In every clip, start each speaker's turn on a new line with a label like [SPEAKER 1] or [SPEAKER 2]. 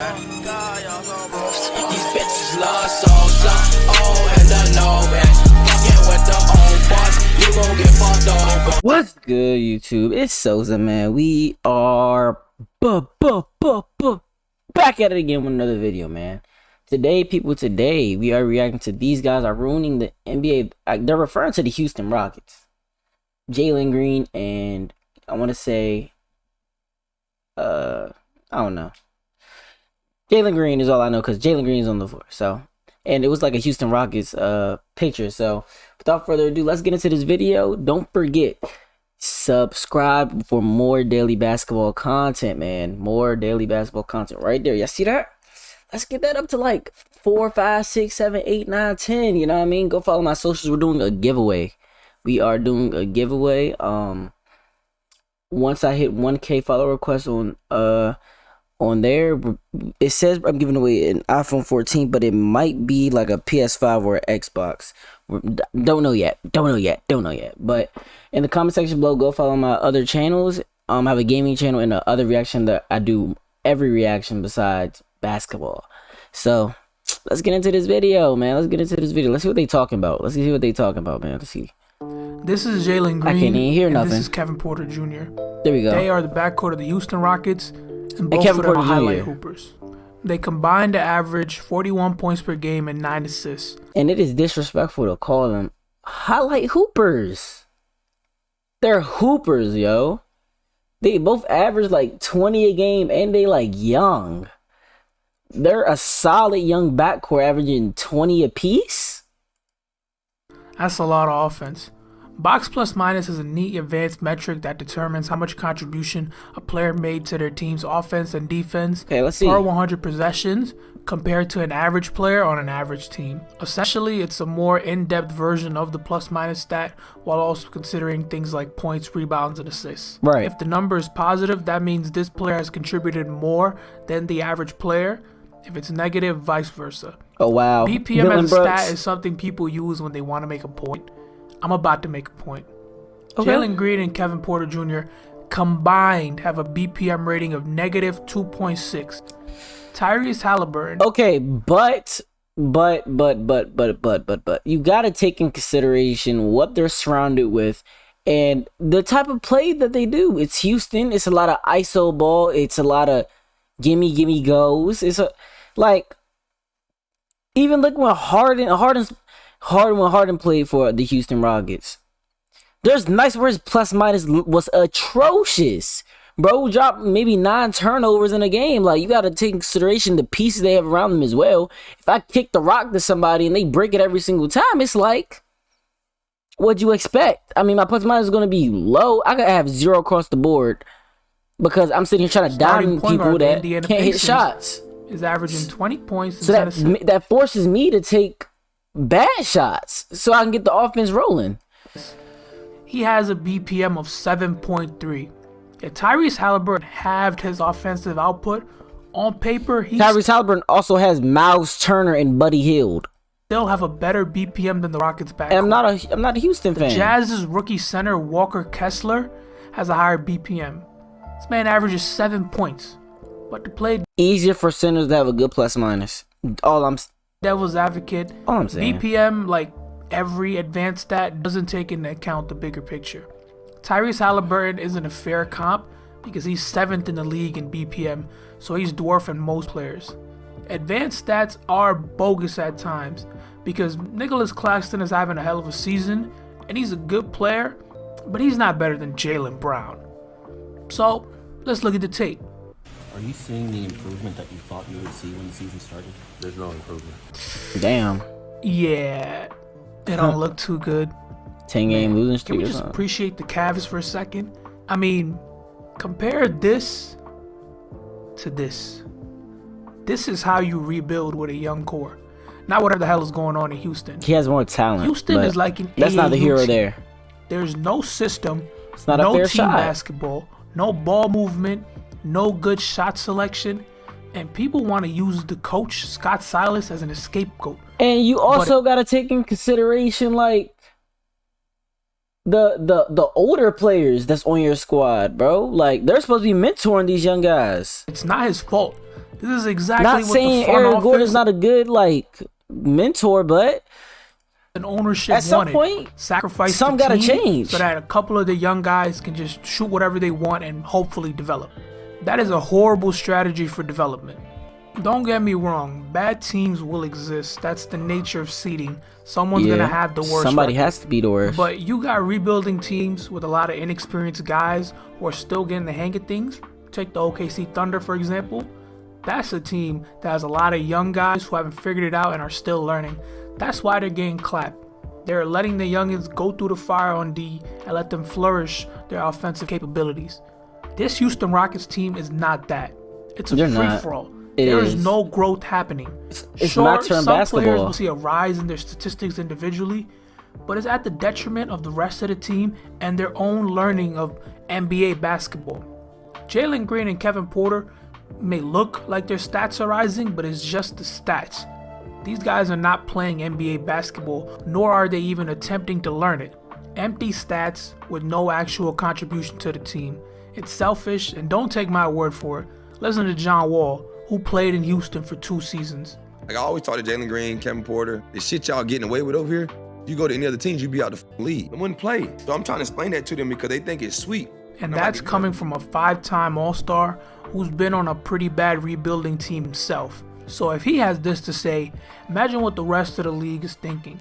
[SPEAKER 1] These bitches love Sosa, oh, and the no bitch. Fucking with the old boss, you gon' get fucked over.
[SPEAKER 2] What's good, YouTube? It's Sosa, man. We are back at it again with another video, man. Today, we are reacting to these guys are ruining the NBA. They're referring to the Houston Rockets. Jalen Green and I want to say, I don't know. Jalen Green is all I know because Jalen Green is on the floor. So, and it was like a Houston Rockets picture. So, without further ado, let's get into this video. Don't forget, subscribe for more daily basketball content, man. More daily basketball content right there. Y'all see that? Let's get that up to like 4, 5, 6, 7, 8, 9, 10. You know what I mean? Go follow my socials. We're doing a giveaway. We are doing a giveaway. Once I hit 1K follow requests on there, it says I'm giving away an iPhone 14, but it might be like a PS5 or an Xbox. Don't know yet. But in the comment section below, go follow my other channels. I have a gaming channel and the other reaction that I do every reaction besides basketball. So let's get into this video, man. Let's see what they talking about. Man. Let's see.
[SPEAKER 3] This is Jalen Green.
[SPEAKER 2] I can't even hear nothing.
[SPEAKER 3] This is Kevin Porter Jr.
[SPEAKER 2] There we go.
[SPEAKER 3] They are the backcourt of the Houston Rockets, and both
[SPEAKER 2] Kevin
[SPEAKER 3] of them
[SPEAKER 2] Porter
[SPEAKER 3] are highlight
[SPEAKER 2] Jr.
[SPEAKER 3] hoopers. They combined to average 41 points per game and 9 assists.
[SPEAKER 2] And it is disrespectful to call them highlight hoopers. They're hoopers, yo. They both average like 20 a game, and they like young. They're a solid young backcourt averaging 20 apiece.
[SPEAKER 3] That's a lot of offense. Box plus minus is a neat advanced metric that determines how much contribution a player made to their team's offense and defense
[SPEAKER 2] let's see.
[SPEAKER 3] per 100 possessions compared to an average player on an average team. Essentially, it's a more in-depth version of the plus minus stat while also considering things like points, rebounds, and assists.
[SPEAKER 2] Right.
[SPEAKER 3] If the number is positive, that means this player has contributed more than the average player. If it's negative, vice versa.
[SPEAKER 2] Oh, wow.
[SPEAKER 3] BPM as a stat is something people use when they want to make a point. I'm about to make a point. Okay. Jalen Green and Kevin Porter Jr. combined have a BPM rating of negative 2.6. Tyrese Halliburton.
[SPEAKER 2] Okay, but you gotta take in consideration what they're surrounded with and the type of play that they do. It's Houston. It's a lot of ISO ball. It's a lot of gimme goes. It's a like even look when Harden played for the Houston Rockets. There's nights where his plus minus was atrocious. Bro dropped maybe 9 turnovers in a game. Like, you got to take in consideration the pieces they have around them as well. If I kick the rock to somebody and they break it every single time, it's like, what'd you expect? I mean, my plus minus is going to be low. I could have 0 across the board because I'm sitting here trying to dime people that can't hit shots.
[SPEAKER 3] Is averaging 20 points.
[SPEAKER 2] So that forces me to take bad shots so I can get the offense rolling.
[SPEAKER 3] He has a BPM of 7.3. If Tyrese Halliburton halved his offensive output, on paper,
[SPEAKER 2] Tyrese Halliburton also has Miles Turner and Buddy Hield.
[SPEAKER 3] They'll have a better BPM than the Rockets back.
[SPEAKER 2] I'm not a Houston fan.
[SPEAKER 3] Jazz's rookie center Walker Kessler has a higher BPM. This man averages 7 points, but to play
[SPEAKER 2] easier for centers to have a good plus minus.
[SPEAKER 3] Devil's advocate,
[SPEAKER 2] all I'm saying.
[SPEAKER 3] BPM, like every advanced stat, doesn't take into account the bigger picture. Tyrese Halliburton isn't a fair comp because he's 7th in the league in BPM, so he's dwarfing most players. Advanced stats are bogus at times because Nicholas Claxton is having a hell of a season and he's a good player, but he's not better than Jaylen Brown. So let's look at the tape.
[SPEAKER 4] Are you seeing the improvement that you thought you would see when the season started? There's no improvement.
[SPEAKER 2] Damn.
[SPEAKER 3] Yeah, it don't look too good.
[SPEAKER 2] 10-game losing streak.
[SPEAKER 3] Can we just appreciate the Cavs for a second? I mean, compare this to this. This is how you rebuild with a young core. Not whatever the hell is going on in Houston.
[SPEAKER 2] He has more talent.
[SPEAKER 3] Houston is like an
[SPEAKER 2] that's not the hero
[SPEAKER 3] team.
[SPEAKER 2] there.
[SPEAKER 3] There's no system.
[SPEAKER 2] It's not
[SPEAKER 3] no
[SPEAKER 2] a fair
[SPEAKER 3] team
[SPEAKER 2] shot.
[SPEAKER 3] Basketball. No ball movement. No good shot selection. And people want to use the coach, Scott Silas, as an scapegoat.
[SPEAKER 2] And you also got to take in consideration, like, the older players that's on your squad, bro. Like, they're supposed to be mentoring these young guys.
[SPEAKER 3] It's not his fault. This is exactly
[SPEAKER 2] Not
[SPEAKER 3] what
[SPEAKER 2] saying
[SPEAKER 3] the front
[SPEAKER 2] Eric
[SPEAKER 3] office
[SPEAKER 2] Gordon's not a good like mentor, but
[SPEAKER 3] and ownership
[SPEAKER 2] at some
[SPEAKER 3] wanted.
[SPEAKER 2] point,
[SPEAKER 3] Sacrifice
[SPEAKER 2] some
[SPEAKER 3] the
[SPEAKER 2] gotta
[SPEAKER 3] team
[SPEAKER 2] change.
[SPEAKER 3] so that a couple of the young guys can just shoot whatever they want and hopefully develop. That is a horrible strategy for development. Don't get me wrong, bad teams will exist. That's the nature of seeding. Someone's gonna have the worst.
[SPEAKER 2] Somebody
[SPEAKER 3] record.
[SPEAKER 2] has to be the worst.
[SPEAKER 3] But you got rebuilding teams with a lot of inexperienced guys who are still getting the hang of things. Take the OKC Thunder, for example. That's a team that has a lot of young guys who haven't figured it out and are still learning. That's why they're getting clapped. They're letting the youngins go through the fire on D and let them flourish their offensive capabilities. This Houston Rockets team is not that. It's a free-for-all. There is no growth happening.
[SPEAKER 2] It's not turn
[SPEAKER 3] some
[SPEAKER 2] basketball.
[SPEAKER 3] players will see a rise in their statistics individually, but it's at the detriment of the rest of the team and their own learning of NBA basketball. Jalen Green and Kevin Porter may look like their stats are rising, but it's just the stats. These guys are not playing NBA basketball, nor are they even attempting to learn it. Empty stats with no actual contribution to the team. It's selfish, and don't take my word for it. Listen to John Wall, who played in Houston for 2 seasons.
[SPEAKER 5] Like I always talk to Jalen Green, Kevin Porter, the shit y'all getting away with over here, you go to any other teams, you be out the league. They wouldn't play. So I'm trying to explain that to them because they think it's sweet.
[SPEAKER 3] And that's coming from a 5-time All-Star who's been on a pretty bad rebuilding team himself. So if he has this to say, imagine what the rest of the league is thinking.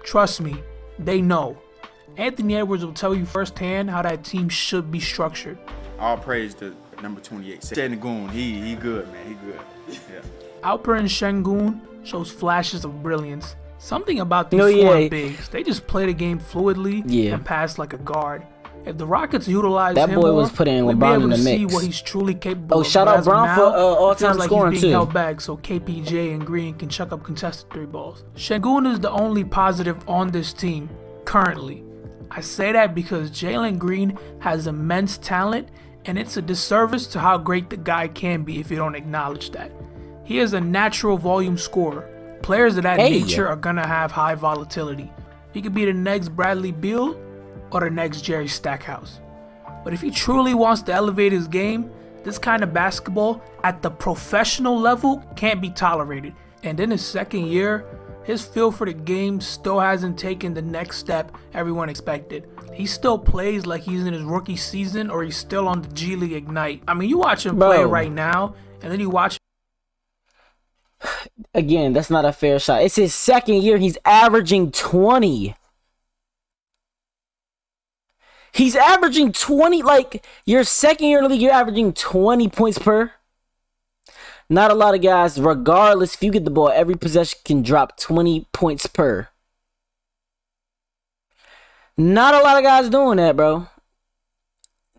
[SPEAKER 3] Trust me, they know. Anthony Edwards will tell you firsthand how that team should be structured.
[SPEAKER 6] All praise to number 28. Sengun, he good, man. He good. Yeah.
[SPEAKER 3] Alperen Sengun shows flashes of brilliance. Something about these four bigs. They just play the game fluidly and pass like a guard. If the Rockets utilize
[SPEAKER 2] that
[SPEAKER 3] him
[SPEAKER 2] boy
[SPEAKER 3] more,
[SPEAKER 2] was putting
[SPEAKER 3] we'll be
[SPEAKER 2] LeBron
[SPEAKER 3] able
[SPEAKER 2] in the
[SPEAKER 3] to see
[SPEAKER 2] mix.
[SPEAKER 3] what he's truly capable of.
[SPEAKER 2] Shout out Brown for all-time scoring
[SPEAKER 3] he's being
[SPEAKER 2] too.
[SPEAKER 3] held back so KPJ and Green can chuck up contested 3 balls. Sengun is the only positive on this team currently. I say that because Jalen Green has immense talent, and it's a disservice to how great the guy can be if you don't acknowledge that. He is a natural volume scorer. Players of that nature are gonna have high volatility. He could be the next Bradley Beal or the next Jerry Stackhouse. But if he truly wants to elevate his game, this kind of basketball at the professional level can't be tolerated. And in his second year, his feel for the game still hasn't taken the next step everyone expected. He still plays like he's in his rookie season or he's still on the G League Ignite. I mean, you watch him play right now, and then you watch.
[SPEAKER 2] Again, that's not a fair shot. It's his second year. He's averaging 20. He's averaging 20, like, your second year in the league, you're averaging 20 points per. Not a lot of guys, regardless, if you get the ball, every possession can drop 20 points per. Not a lot of guys doing that, bro.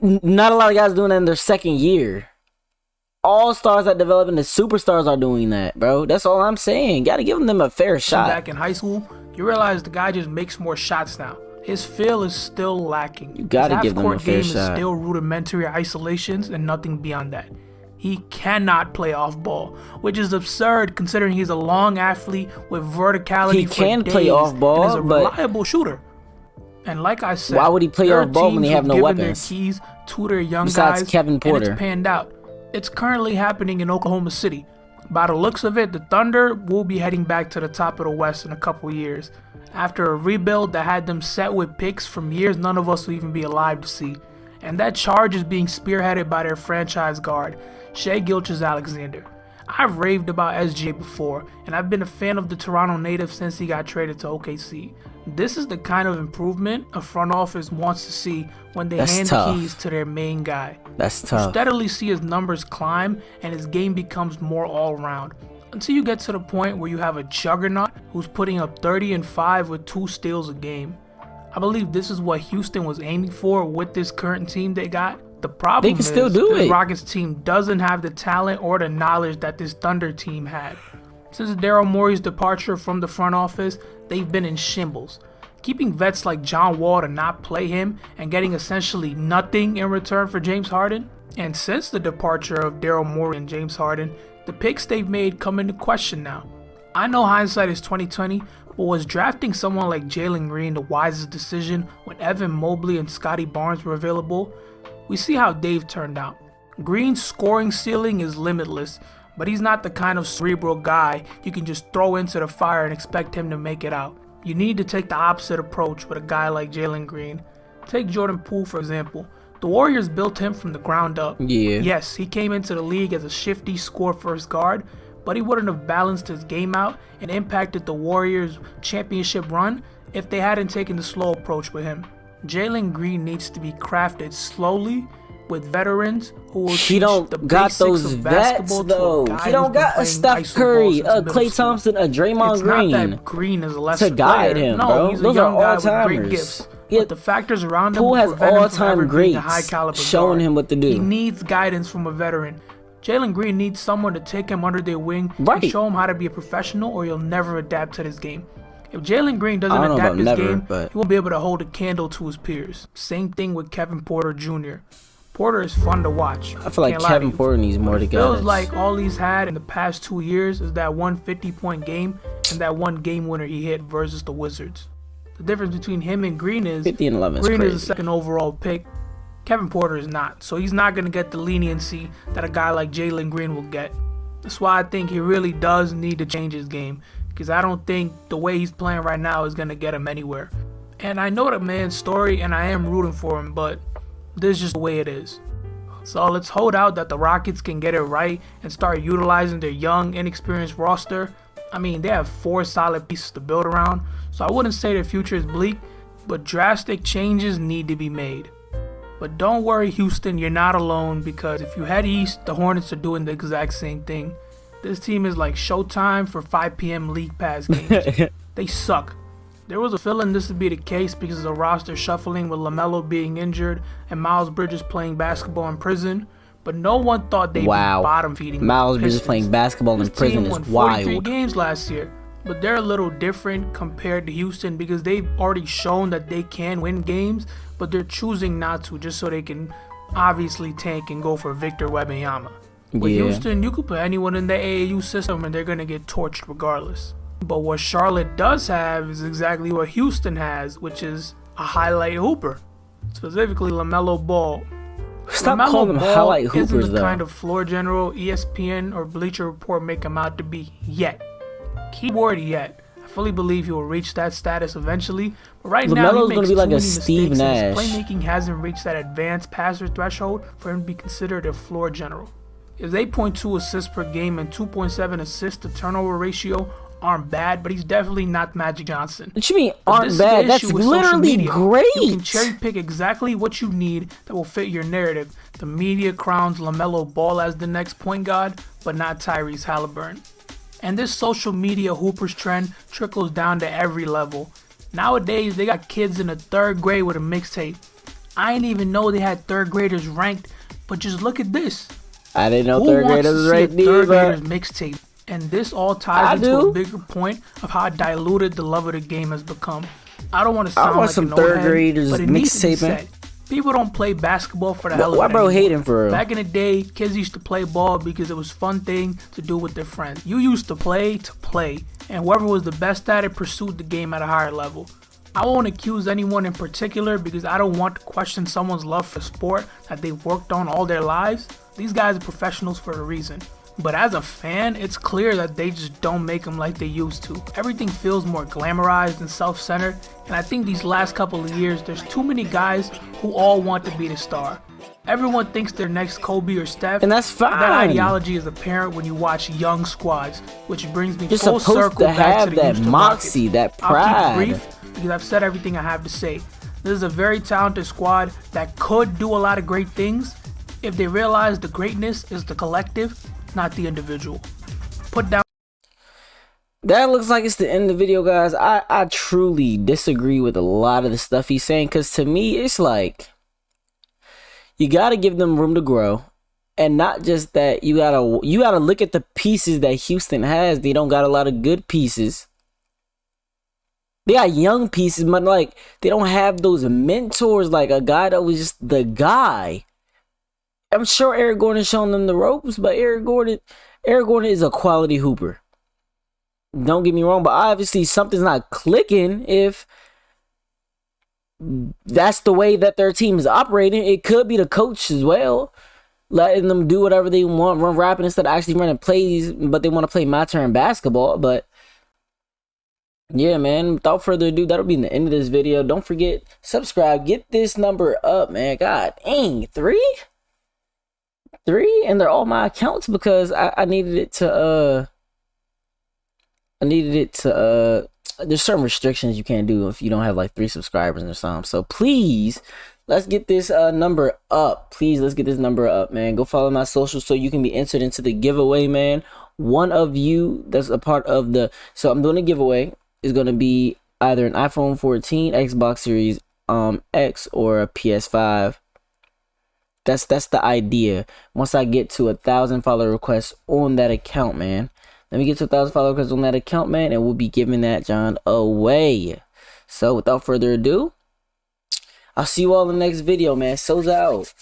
[SPEAKER 2] Not a lot of guys doing that in their second year. All stars that develop into superstars are doing that, bro. That's all I'm saying. Got to give them a fair shot.
[SPEAKER 3] Back in high school, you realize the guy just makes more shots now. His feel is still lacking.
[SPEAKER 2] You got to give them a fair
[SPEAKER 3] game
[SPEAKER 2] shot.
[SPEAKER 3] Is still rudimentary isolations and nothing beyond that. He cannot play off ball, which is absurd considering he's a long athlete with verticality.
[SPEAKER 2] He can play off ball,
[SPEAKER 3] and is a reliable shooter. And like I said,
[SPEAKER 2] why would he play off ball when they have no weapons?
[SPEAKER 3] Their keys to their young
[SPEAKER 2] Besides
[SPEAKER 3] guys,
[SPEAKER 2] Kevin Porter.
[SPEAKER 3] and it's panned out. It's currently happening in Oklahoma City. By the looks of it, the Thunder will be heading back to the top of the West in a couple years. After a rebuild that had them set with picks from years none of us will even be alive to see. And that charge is being spearheaded by their franchise guard, Shai Gilgeous-Alexander. I've raved about SGA before, and I've been a fan of the Toronto native since he got traded to OKC. This is the kind of improvement a front office wants to see when they hand the keys to their main guy.
[SPEAKER 2] That's tough.
[SPEAKER 3] You steadily see his numbers climb and his game becomes more all-around. Until you get to the point where you have a juggernaut who's putting up 30 and 5 with 2 steals a game. I believe this is what Houston was aiming for with this current team they got. The problem is this Rockets team doesn't have the talent or the knowledge that this Thunder team had. Since Daryl Morey's departure from the front office, they've been in shambles. Keeping vets like John Wall to not play him and getting essentially nothing in return for James Harden. And since the departure of Daryl Morey and James Harden, the picks they've made come into question now. I know hindsight is 2020, but was drafting someone like Jalen Green the wisest decision when Evan Mobley and Scotty Barnes were available? We see how Dave turned out. Green's scoring ceiling is limitless, but he's not the kind of cerebral guy you can just throw into the fire and expect him to make it out. You need to take the opposite approach with a guy like Jalen Green. Take Jordan Poole for example. The Warriors built him from the ground up.
[SPEAKER 2] Yeah.
[SPEAKER 3] Yes, he came into the league as a shifty score-first guard, but he wouldn't have balanced his game out and impacted the Warriors' championship run if they hadn't taken the slow approach with him. Jalen Green needs to be crafted slowly with veterans who will
[SPEAKER 2] He
[SPEAKER 3] teach
[SPEAKER 2] don't
[SPEAKER 3] the
[SPEAKER 2] got
[SPEAKER 3] basics
[SPEAKER 2] those
[SPEAKER 3] of
[SPEAKER 2] vets
[SPEAKER 3] basketball
[SPEAKER 2] though.
[SPEAKER 3] to a guy
[SPEAKER 2] He don't
[SPEAKER 3] who's been
[SPEAKER 2] got a
[SPEAKER 3] playing
[SPEAKER 2] Steph
[SPEAKER 3] iso
[SPEAKER 2] Curry,
[SPEAKER 3] ball since
[SPEAKER 2] a
[SPEAKER 3] middle
[SPEAKER 2] Klay
[SPEAKER 3] school.
[SPEAKER 2] Thompson, a Draymond
[SPEAKER 3] It's
[SPEAKER 2] Green.
[SPEAKER 3] not that Green is a lesser
[SPEAKER 2] to guide
[SPEAKER 3] player.
[SPEAKER 2] him,
[SPEAKER 3] no,
[SPEAKER 2] bro.
[SPEAKER 3] He's
[SPEAKER 2] Those
[SPEAKER 3] a young
[SPEAKER 2] are
[SPEAKER 3] guy with
[SPEAKER 2] all-timers.
[SPEAKER 3] great gifts.
[SPEAKER 2] Yeah,
[SPEAKER 3] But the factors around him
[SPEAKER 2] Poole
[SPEAKER 3] will
[SPEAKER 2] has
[SPEAKER 3] prevent him from
[SPEAKER 2] all-time
[SPEAKER 3] ever being a
[SPEAKER 2] greats
[SPEAKER 3] high-caliber
[SPEAKER 2] showing
[SPEAKER 3] guard.
[SPEAKER 2] him what to do.
[SPEAKER 3] He needs guidance from a veteran. Jalen Green needs someone to take him under their wing
[SPEAKER 2] Right.
[SPEAKER 3] and show him how to be a professional, or he'll never adapt to this game. If Jalen Green doesn't
[SPEAKER 2] I don't know
[SPEAKER 3] adapt
[SPEAKER 2] about
[SPEAKER 3] this
[SPEAKER 2] never,
[SPEAKER 3] game,
[SPEAKER 2] but-
[SPEAKER 3] he won't be able to hold a candle to his peers. Same thing with Kevin Porter Jr. Porter is fun to watch.
[SPEAKER 2] I feel like
[SPEAKER 3] Can't lie to
[SPEAKER 2] Kevin
[SPEAKER 3] you.
[SPEAKER 2] Porter needs more
[SPEAKER 3] But
[SPEAKER 2] to
[SPEAKER 3] it
[SPEAKER 2] go.
[SPEAKER 3] feels like all he's had in the past 2 years is that one 50-point game and that one game winner he hit versus the Wizards. The difference between him and Green is
[SPEAKER 2] 50 and 11 is
[SPEAKER 3] Green
[SPEAKER 2] crazy.
[SPEAKER 3] is a second overall pick. Kevin Porter is not. So he's not going to get the leniency that a guy like Jalen Green will get. That's why I think he really does need to change his game, because I don't think the way he's playing right now is going to get him anywhere. And I know the man's story and I am rooting for him, but this is just the way it is. So let's hold out that the Rockets can get it right and start utilizing their young, inexperienced roster. I mean, they have 4 solid pieces to build around, so I wouldn't say their future is bleak, but drastic changes need to be made. But don't worry, Houston, you're not alone, because if you head east, the Hornets are doing the exact same thing. This team is like Showtime for 5 p.m. League Pass games. They suck. There was a feeling this would be the case because of the roster shuffling with LaMelo being injured and Miles Bridges playing basketball in prison, but no one thought they'd be bottom feeding.
[SPEAKER 2] Miles Bridges playing basketball in prison is
[SPEAKER 3] won 43
[SPEAKER 2] wild.
[SPEAKER 3] games last year, but they're a little different compared to Houston because they've already shown that they can win games, but they're choosing not to just so they can obviously tank and go for Victor Wembanyama. With
[SPEAKER 2] Yeah.
[SPEAKER 3] Houston, you could put anyone in the AAU system and they're going to get torched regardless. But what Charlotte does have is exactly what Houston has, which is a highlight hooper. Specifically LaMelo Ball.
[SPEAKER 2] Stop
[SPEAKER 3] LaMelo
[SPEAKER 2] calling them
[SPEAKER 3] Ball
[SPEAKER 2] highlight
[SPEAKER 3] isn't
[SPEAKER 2] hoopers
[SPEAKER 3] the
[SPEAKER 2] though.
[SPEAKER 3] kind of floor general ESPN or Bleacher Report make him out to be yet. Keyword yet. I fully believe he will reach that status eventually, but right now
[SPEAKER 2] LaMelo's
[SPEAKER 3] he
[SPEAKER 2] gonna
[SPEAKER 3] makes
[SPEAKER 2] be like
[SPEAKER 3] too
[SPEAKER 2] a
[SPEAKER 3] many
[SPEAKER 2] Steve
[SPEAKER 3] mistakes and
[SPEAKER 2] Nash.
[SPEAKER 3] his playmaking hasn't reached that advanced passer threshold for him to be considered a floor general. His 8.2 assists per game and 2.7 assist to turnover ratio aren't bad, but he's definitely not Magic Johnson.
[SPEAKER 2] What you mean
[SPEAKER 3] But
[SPEAKER 2] aren't
[SPEAKER 3] this is the
[SPEAKER 2] bad? That's
[SPEAKER 3] issue with social
[SPEAKER 2] literally
[SPEAKER 3] media.
[SPEAKER 2] great.
[SPEAKER 3] You can cherry pick exactly what you need that will fit your narrative. The media crowns LaMelo Ball as the next point guard, but not Tyrese Halliburton. And this social media hoopers trend trickles down to every level. Nowadays, they got kids in the 3rd grade with a mixtape. I didn't even know they had 3rd graders ranked, but just look at this.
[SPEAKER 2] I didn't know
[SPEAKER 3] Who
[SPEAKER 2] 3rd
[SPEAKER 3] wants
[SPEAKER 2] graders
[SPEAKER 3] to
[SPEAKER 2] was
[SPEAKER 3] see a
[SPEAKER 2] right
[SPEAKER 3] 3rd
[SPEAKER 2] there,
[SPEAKER 3] grader's
[SPEAKER 2] but
[SPEAKER 3] mixtape? And this all
[SPEAKER 2] I
[SPEAKER 3] ties into
[SPEAKER 2] do.
[SPEAKER 3] a bigger point of how diluted the love of the game has become. I don't want to
[SPEAKER 2] I
[SPEAKER 3] sound
[SPEAKER 2] want
[SPEAKER 3] like
[SPEAKER 2] some
[SPEAKER 3] an
[SPEAKER 2] 3rd
[SPEAKER 3] old head,
[SPEAKER 2] graders
[SPEAKER 3] but it needs to be
[SPEAKER 2] mixtaping.
[SPEAKER 3] said. People don't play basketball for the hell of
[SPEAKER 2] Why
[SPEAKER 3] it
[SPEAKER 2] bro
[SPEAKER 3] anymore.
[SPEAKER 2] hating for real?
[SPEAKER 3] Back in the day, kids used to play ball because it was a fun thing to do with their friends. You used to play, and whoever was the best at it pursued the game at a higher level. I won't accuse anyone in particular because I don't want to question someone's love for sport that they've worked on all their lives. These guys are professionals for a reason. But as a fan, it's clear that they just don't make them like they used to. Everything feels more glamorized and self-centered, and I think these last couple of years, there's too many guys who all want to be the star. Everyone thinks they're next Kobe or Steph,
[SPEAKER 2] And that's
[SPEAKER 3] but that
[SPEAKER 2] fine.
[SPEAKER 3] ideology is apparent when you watch young squads, which brings me
[SPEAKER 2] You're
[SPEAKER 3] full
[SPEAKER 2] supposed
[SPEAKER 3] circle
[SPEAKER 2] to
[SPEAKER 3] back
[SPEAKER 2] have
[SPEAKER 3] to the
[SPEAKER 2] that
[SPEAKER 3] Houston
[SPEAKER 2] moxie,
[SPEAKER 3] Rockets.
[SPEAKER 2] that
[SPEAKER 3] I'll
[SPEAKER 2] pride.
[SPEAKER 3] keep it brief because I've said everything I have to say. This is a very talented squad that could do a lot of great things if they realize the greatness is the collective, not the individual. Put down.
[SPEAKER 2] That looks like it's the end of the video, guys. I truly disagree with a lot of the stuff he's saying, because to me, it's like, you got to give them room to grow. And not just that, you gotta look at the pieces that Houston has. They don't got a lot of good pieces. They got young pieces, but like, they don't have those mentors, like a guy that was just the guy. I'm sure Eric Gordon's showing them the ropes, but Eric Gordon is a quality hooper. Don't get me wrong, but obviously something's not clicking if that's the way that their team is operating. It could be the coach as well, letting them do whatever they want, run rapid instead of actually running plays, but they want to play my turn basketball. But yeah, man, without further ado, that'll be the end of this video. Don't forget, subscribe, get this number up, man. God dang, three, and they're all my accounts because I needed it to there's certain restrictions you can't do if you don't have like 3 subscribers or something. So please, let's get this number up. Please, let's get this number up, man. Go follow my socials so you can be entered into the giveaway, man. One of you that's a part of the, so I'm doing a giveaway, is going to be either an iPhone 14, Xbox Series X, or a PS5. That's the idea. Once I get to 1,000 follow requests on that account, man. Let me get to 1,000 follow requests on that account, man, and we'll be giving that John away. So without further ado, I'll see you all in the next video, man. Sosa out.